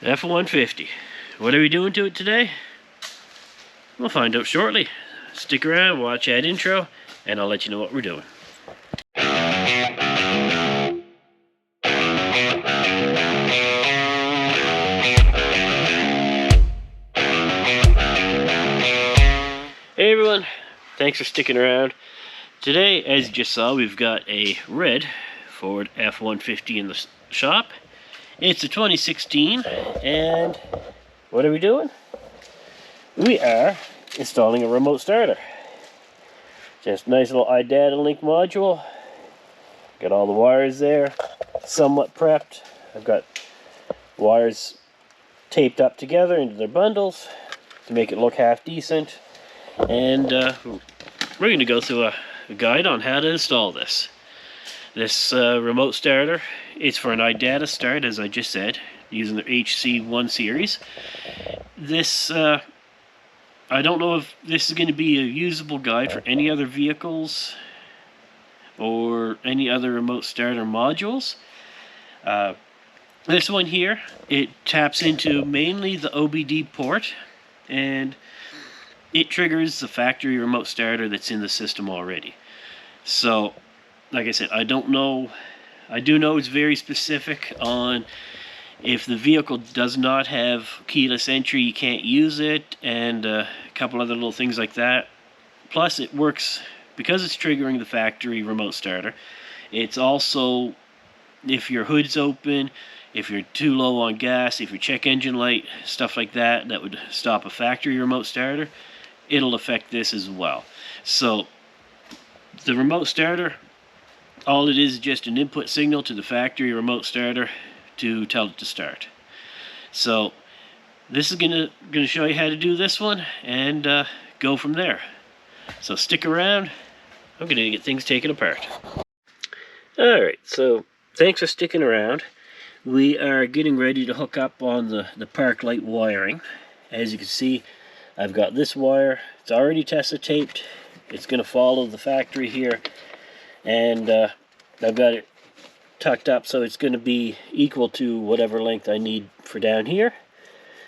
F-150. What are we doing to it today? We'll find out shortly. Stick around, watch that intro, and I'll let you know what we're doing. Hey everyone, thanks for sticking around. Today, as you just saw, we've got a red Ford F-150 in the shop. It's a 2016, and what are we doing? We are installing a remote starter. Just a nice little Idatalink module. Got all the wires there, somewhat prepped. I've got wires taped up together into their bundles to make it look half decent. And we're going to go through a guide on how to install this. This remote starter, it's for an Idatastart, as I just said, using the HC1 series. This, I don't know if this is going to be a usable guide for any other vehicles or any other remote starter modules. This one here, it taps into mainly the OBD port, and it triggers the factory remote starter that's in the system already. So, like I said, I don't know. I do know it's very specific on if the vehicle does not have keyless entry, you can't use it, and a couple other little things like that. Plus, it works because it's triggering the factory remote starter. It's also, if your hood's open, if you're too low on gas, if your check engine light, stuff like that, that would stop a factory remote starter, it'll affect this as well. So, the remote starter, all it is just an input signal to the factory remote starter to tell it to start. So this is gonna show you how to do this one and go from there. So stick around. I'm gonna get things taken apart. Alright, so thanks for sticking around. We are getting ready to hook up on the park light wiring. As you can see, I've got this wire. It's already Tesla taped. It's going to follow the factory here, and I've got it tucked up so it's going to be equal to whatever length I need for down here.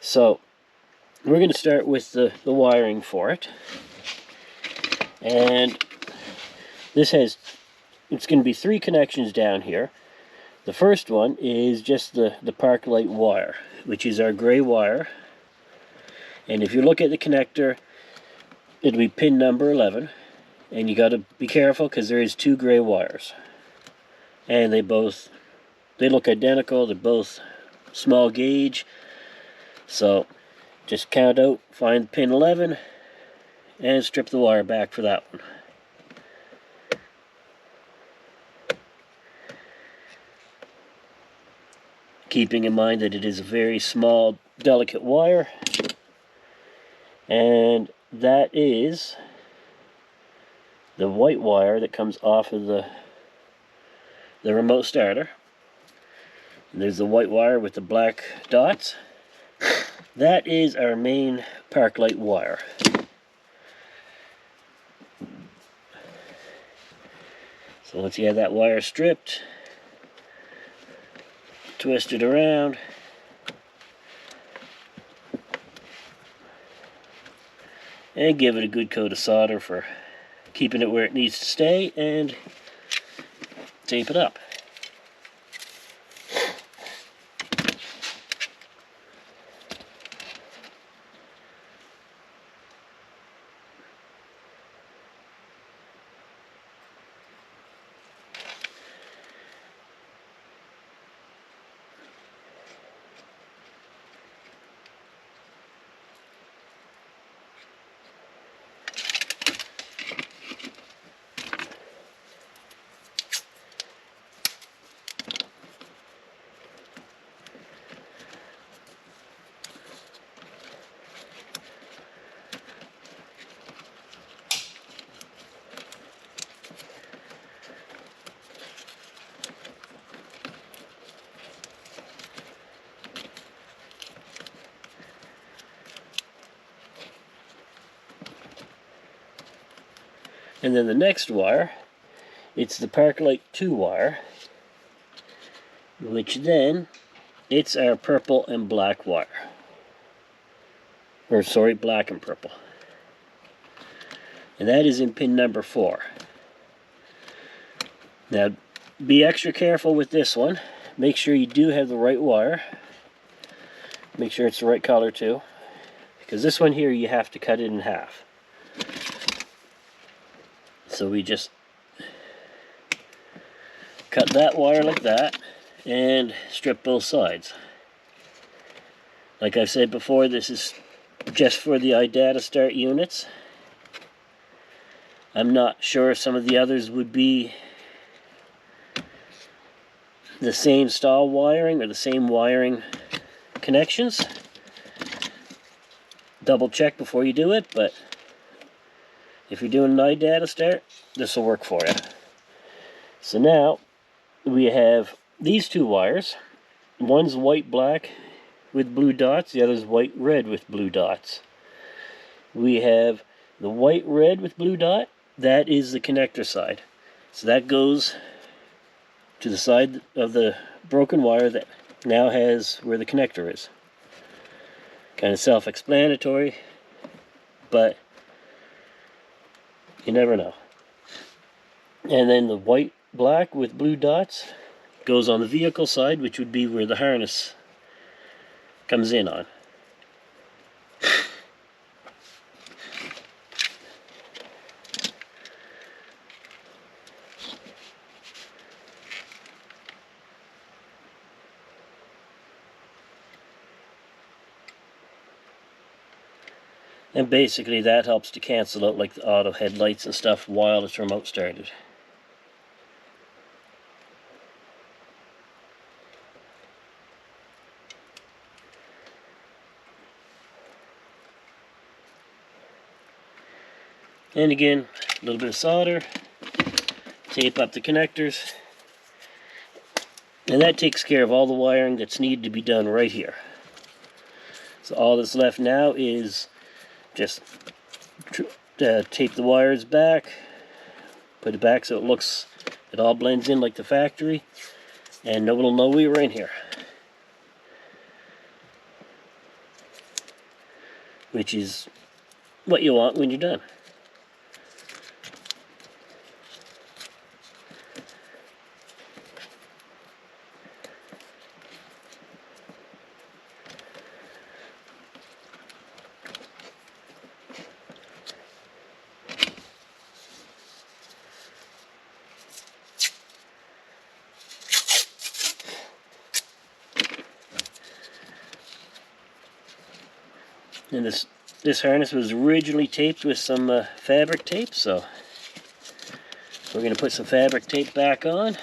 So we're going to start with the wiring for it, and it's going to be 3 connections down here. The first one is just the park light wire, which is our gray wire, and if you look at the connector, it'll be pin number 11, and you got to be careful because there is 2 gray wires, and they look identical. They're both small gauge, so just count out, find pin 11, and strip the wire back for that one. Keeping in mind that it is a very small, delicate wire, and that is the white wire that comes off of the remote starter. And there's the white wire with the black dots. That is our main park light wire. So once you have that wire stripped, twist it around, and give it a good coat of solder for keeping it where it needs to stay, and tape it up. And then the next wire, it's the park light 2 wire, which then It's our purple and black wire. Or sorry, black and purple. And that is in pin number 4. Now, be extra careful with this one. Make sure you do have the right wire. Make sure it's the right color too. Because this one here, you have to cut it in half. So we just cut that wire like that and strip both sides. Like I said before, this is just for the Idatastart units. I'm not sure if some of the others would be the same style wiring or the same wiring connections. Double check before you do it, but if you're doing an Idatastart, this will work for you. So now we have these two wires. One's white black with blue dots, the other's white red with blue dots. We have the white red with blue dot, that is the connector side. So that goes to the side of the broken wire that now has where the connector is. Kind of self-explanatory, but you never know. And then the white black with blue dots goes on the vehicle side, which would be where the harness comes in on. And basically that helps to cancel out like the auto headlights and stuff while it's remote started. And again, a little bit of solder, tape up the connectors, and that takes care of all the wiring that's needed to be done right here. So all that's left now is just tape the wires back, put it back so it all blends in like the factory, and no one will know we were in here. Which is what you want when you're done. And this harness was originally taped with some fabric tape, so we're going to put some fabric tape back on.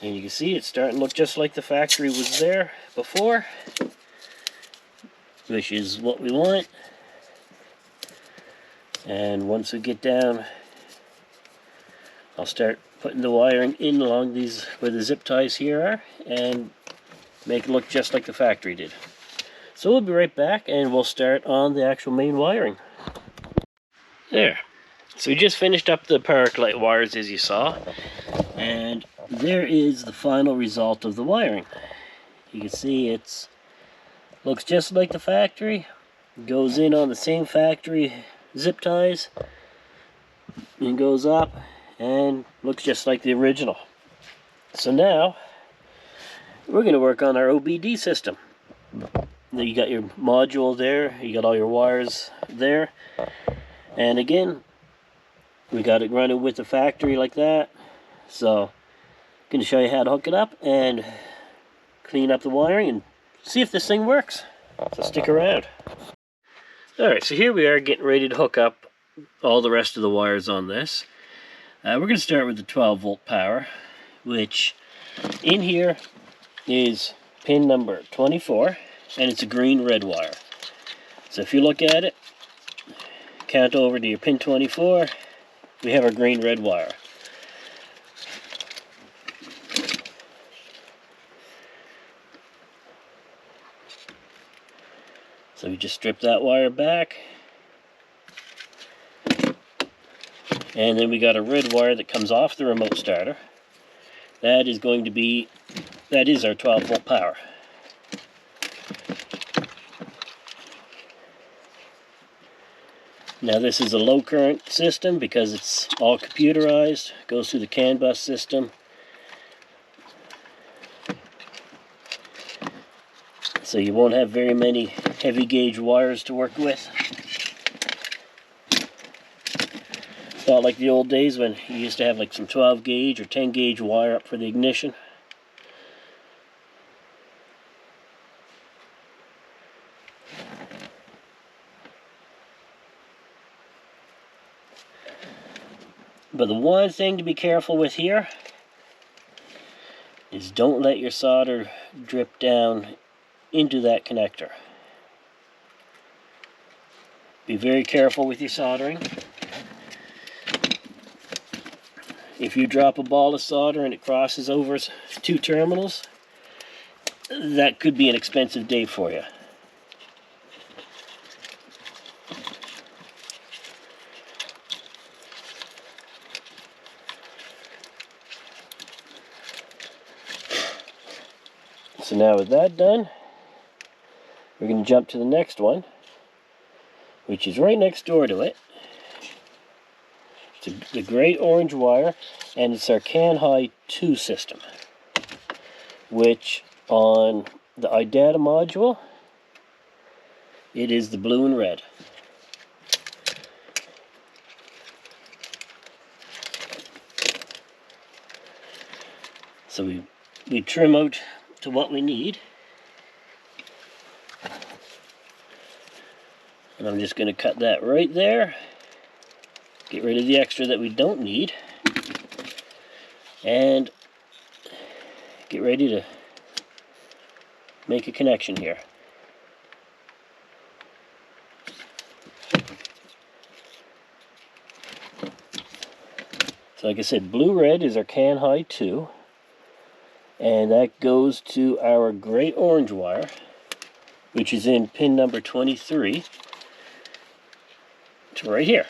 And you can see it's starting to look just like the factory was there before, which is what we want. And once we get down, I'll start putting the wiring in along these where the zip ties here are and make it look just like the factory did. So we'll be right back and we'll start on the actual main wiring. There. So we just finished up the park light wires as you saw, and there is the final result of the wiring. You can see it looks just like the factory, goes in on the same factory zip ties, and goes up and looks just like the original. So now we're going to work on our OBD system. Now you got your module there, you got all your wires there, and again we got it running with the factory like that. So I'm going to show you how to hook it up and clean up the wiring and see if this thing works. So stick around. Alright, so here we are getting ready to hook up all the rest of the wires on this. We're going to start with the 12-volt power, which in here is pin number 24, and it's a green-red wire. So if you look at it, count over to your pin 24, we have our green-red wire. So we just strip that wire back, and then we got a red wire that comes off the remote starter. That is our 12-volt power. Now this is a low current system because it's all computerized, goes through the CAN bus system. So you won't have very many heavy gauge wires to work with. It's not like the old days when you used to have like some 12 gauge or 10 gauge wire up for the ignition. But the one thing to be careful with here is don't let your solder drip down into that connector. Be very careful with your soldering. If you drop a ball of solder and it crosses over 2 terminals, that could be an expensive day for you. So now with that done, we're going to jump to the next one, which is right next door to it. It's the gray orange wire, and it's our CAN High 2 system, which on the Idata module, it is the blue and red. So we trim out to what we need. And I'm just going to cut that right there. Get rid of the extra that we don't need. And get ready to make a connection here. So like I said, blue-red is our CAN High 2. And that goes to our gray-orange wire, which is in pin number 23, to right here.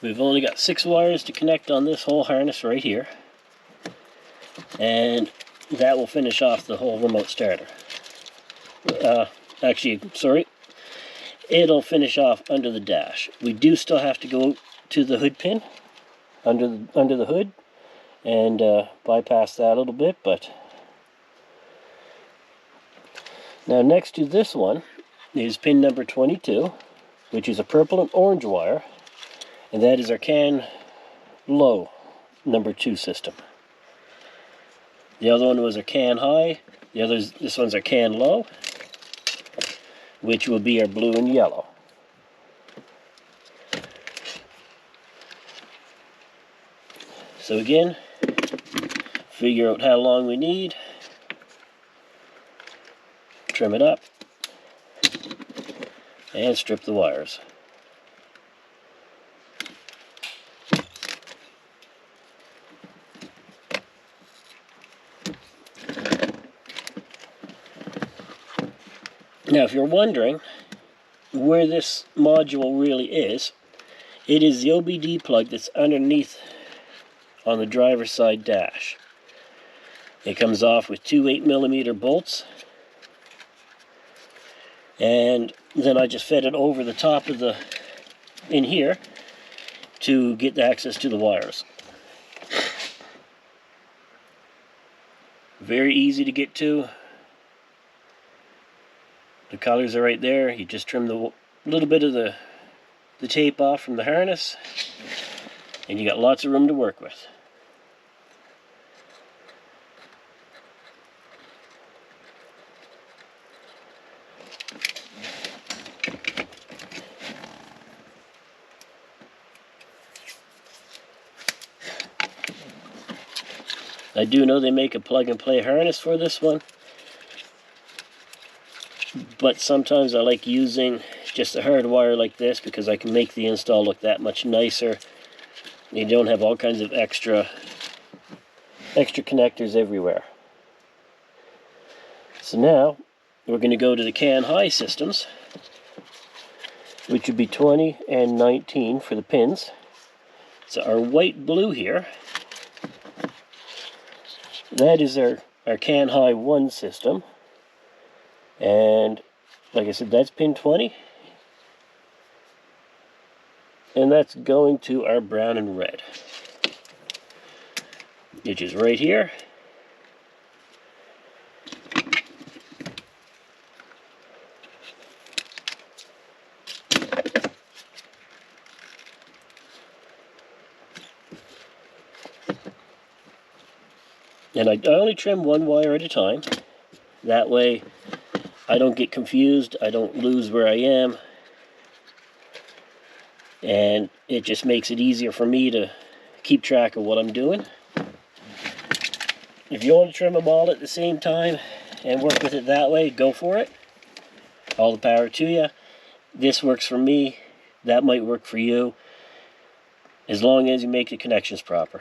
We've only got 6 wires to connect on this whole harness right here, and that will finish off the whole remote starter. Actually, sorry, it'll finish off under the dash. We do still have to go to the hood pin under the hood and bypass that a little bit. But now next to this one is pin number 22, which is a purple and orange wire. And that is our CAN Low number 2 system. The other one was our CAN High. This one's our CAN Low, which will be our blue and yellow. So again, figure out how long we need, trim it up, and strip the wires. Now, if you're wondering where this module really is, it is the OBD plug that's underneath on the driver's side dash. It comes off with two 8mm bolts, and then I just fed it over the top of the, in here, to get access to the wires. Very easy to get to. The colors are right there. You just trim the little bit of the tape off from the harness, and you got lots of room to work with. I do know they make a plug-and-play harness for this one, but sometimes I like using just a hard wire like this because I can make the install look that much nicer. You don't have all kinds of extra connectors everywhere. So now we're going to go to the can high systems, which would be 20 and 19 for the pins. So our white blue here, that is our can high 1 system, and like I said, that's pin 20, and that's going to our brown and red, which is right here. And I only trim one wire at a time. That way I don't get confused, I don't lose where I am, and it just makes it easier for me to keep track of what I'm doing. If you want to trim them all at the same time and work with it that way, go for it. All the power to you. This works for me, that might work for you, as long as you make the connections proper.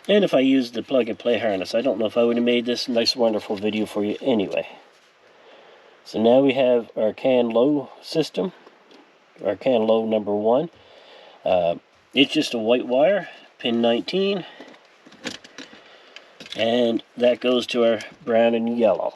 And if I used the plug-and-play harness, I don't know if I would have made this nice, wonderful video for you anyway. So now we have our can low system, our can low number 1. It's just a white wire, pin 19, and that goes to our brown and yellow.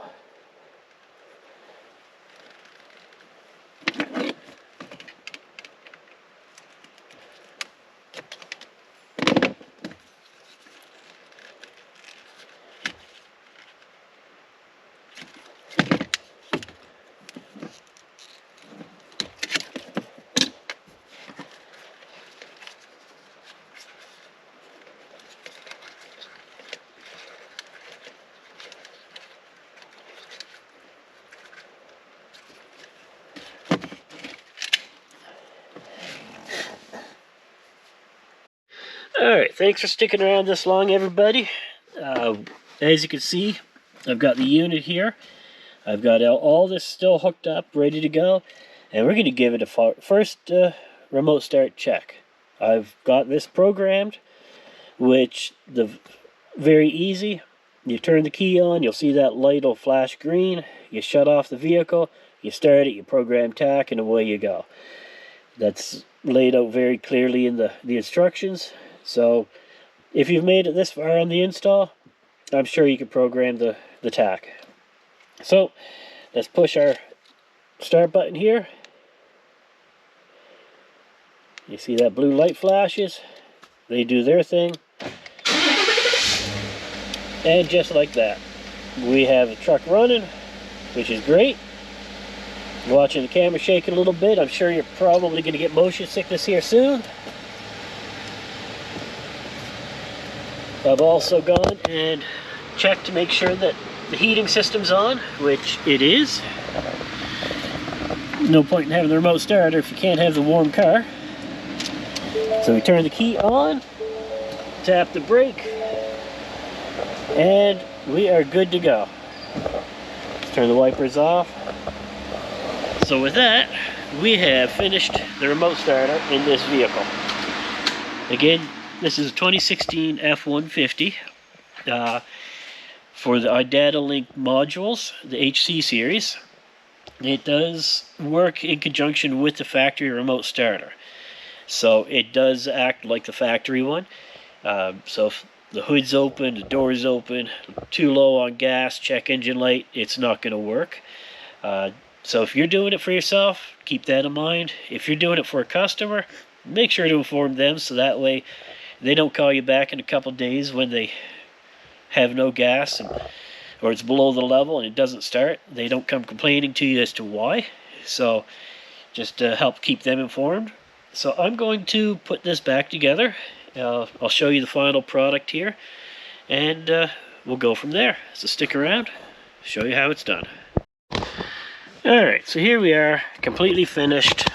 Alright, thanks for sticking around this long, everybody. As you can see, I've got the unit here. I've got all this still hooked up, ready to go. And we're going to give it a first remote start check. I've got this programmed, which very easy. You turn the key on, you'll see that light will flash green. You shut off the vehicle, you start it, you program TAC, and away you go. That's laid out very clearly in the instructions. So if you've made it this far on the install, I'm sure you can program the TAC. So let's push our start button here. You see that blue light flashes? They do their thing. And just like that, we have a truck running, which is great. Watching the camera shake a little bit. I'm sure you're probably going to get motion sickness here soon. I've also gone and checked to make sure that the heating system's on, which it is. No point in having the remote starter if you can't have the warm car. So we turn the key on, tap the brake, and we are good to go. Let's turn the wipers off. So with that, we have finished the remote starter in this vehicle. Again, this is a 2016 F-150 for the Idatalink modules, the HC series. It does work in conjunction with the factory remote starter. So it does act like the factory one. So if the hood's open, the door's open, too low on gas, check engine light, it's not going to work. So if you're doing it for yourself, keep that in mind. If you're doing it for a customer, make sure to inform them so that way they don't call you back in a couple days when they have no gas or it's below the level and it doesn't start. They don't come complaining to you as to why. So just to help keep them informed. So I'm going to put this back together. I'll show you the final product here, and we'll go from there. So stick around, show you how it's done. Alright, so here we are, completely finished.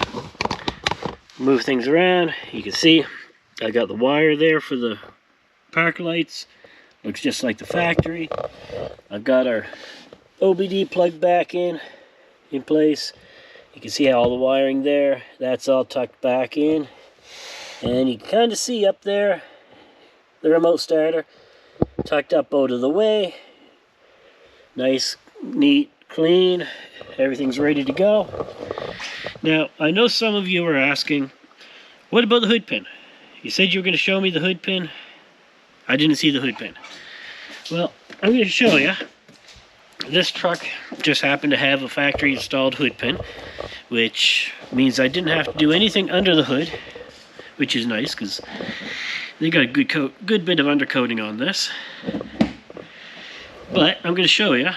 Move things around. You can see I got the wire there for the park lights. Looks just like the factory. I've got our OBD plugged back in place. You can see all the wiring there. That's all tucked back in. And you can kind of see up there the remote starter tucked up out of the way. Nice, neat, clean. Everything's ready to go. Now, I know some of you are asking, what about the hood pin? You said you were going to show me the hood pin. I didn't see the hood pin. Well, I'm going to show you. This truck just happened to have a factory installed hood pin, which means I didn't have to do anything under the hood, which is nice because they got a good bit of undercoating on this. But I'm going to show you.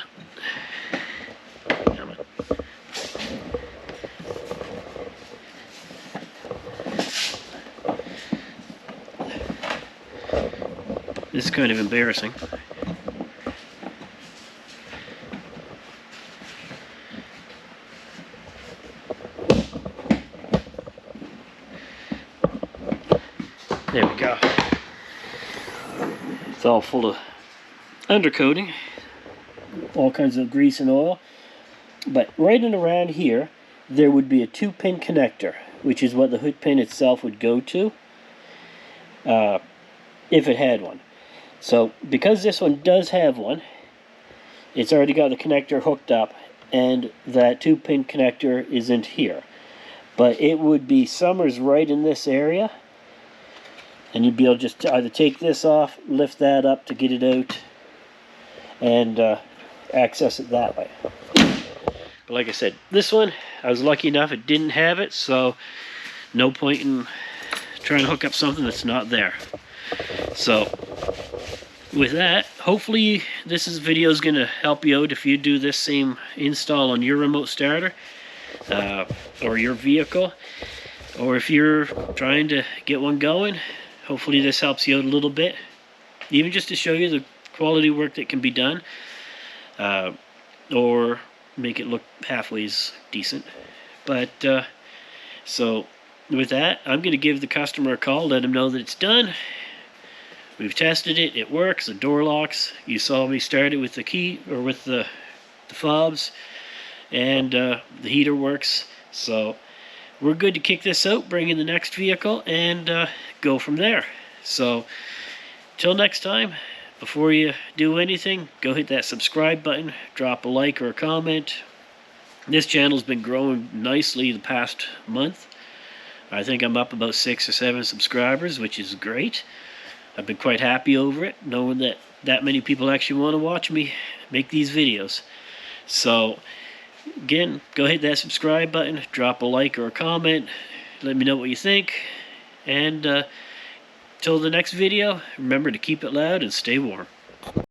This is kind of embarrassing. There we go. It's all full of undercoating, all kinds of grease and oil. But right and around here, there would be a 2-pin connector, which is what the hood pin itself would go to, if it had one. So because this one does have one, it's already got the connector hooked up, and that 2-pin connector isn't here. But it would be somewhere's right in this area, and you'd be able to just either take this off, lift that up to get it out, and access it that way. But like I said, this one, I was lucky enough it didn't have it, so no point in trying to hook up something that's not there. So with that, hopefully this video is going to help you out if you do this same install on your remote starter or your vehicle, or if you're trying to get one going. Hopefully this helps you out a little bit, even just to show you the quality work that can be done, or make it look halfway decent. But so with that, I'm going to give the customer a call, let them know that it's done. We've tested it, it works, the door locks. You saw me start it with the key, or with the fobs, and the heater works. So we're good to kick this out, bring in the next vehicle, and go from there. So till next time, before you do anything, go hit that subscribe button, drop a like or a comment. This channel's been growing nicely the past month. I think I'm up about 6 or 7 subscribers, which is great. I've been quite happy over it, knowing that many people actually want to watch me make these videos. So again, go hit that subscribe button, drop a like or a comment, let me know what you think, and till the next video, remember to keep it loud and stay warm.